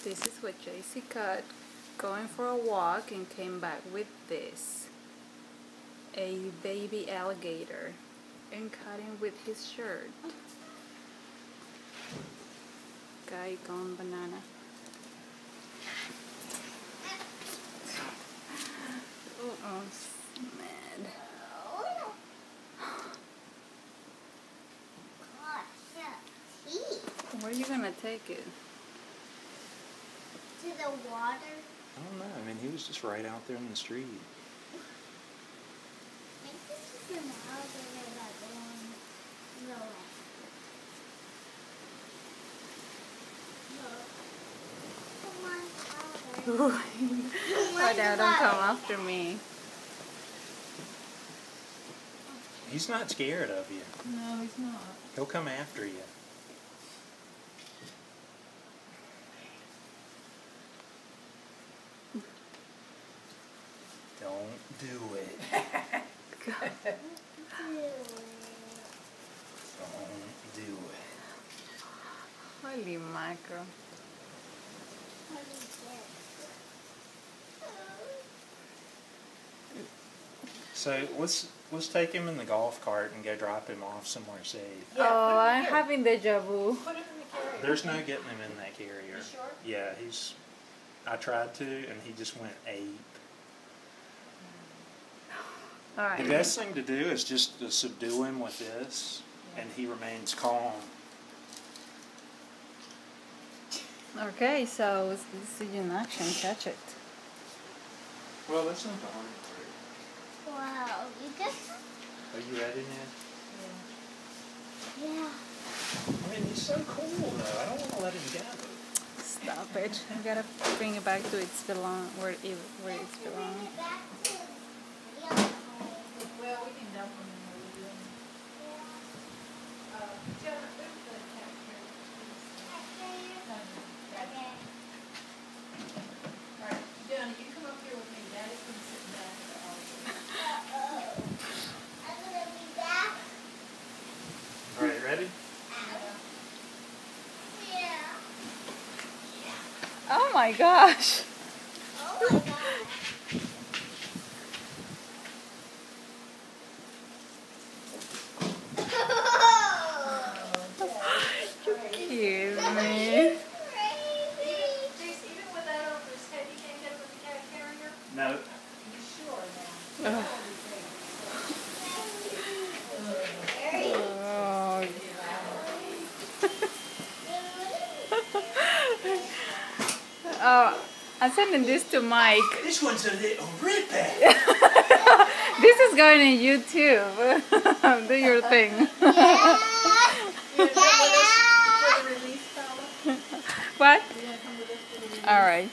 This is what JC caught going for a walk and came back with this. A baby alligator, and caught him with his shirt. Guy gone banana. Oh, mad. Where are you gonna take it? To the water? I don't know. I mean, he was just right out there in the street. I think this is an alligator that belongs to the lake. Come on, alligator. Oh, now don't come after me. He's not scared of you. No, he's not. He'll come after you. Don't do it. Don't do it. Holy macro. So let's take him in the golf cart and go drop him off somewhere safe. Oh, I'm having deja vu. Put him in the carrier. There's no getting him in that carrier. You sure? Yeah, I tried to, and he just went ape. All right. The best thing to do is just to subdue him with this, and he remains calm. Okay, so see you in action. Catch it. Well, that's not the hard part. Wow, you just... Are you ready, Ned? Yeah. I mean, he's so cool, though. I don't want to let him go. Stop it. You gotta bring it back to its where it's belong. Well, we can dump him in the lagoon. Jenna, where's the cat carrier? Alright, Jenna, you come up here with me. Daddy's gonna sit back at the alligator. I'm gonna be back. All right, ready? Yeah. Oh my gosh. Oh my god. Excuse me. Crazy. Jace, even with that over his head, you can't get him with the cat carrier? No. You sure now? Ugh. Oh. Oh, I'm sending this to Mike. This one's a little ripper. This is going on YouTube. Do your thing. Yeah. For the release, fella? What? You wanna come with us for the release? All right.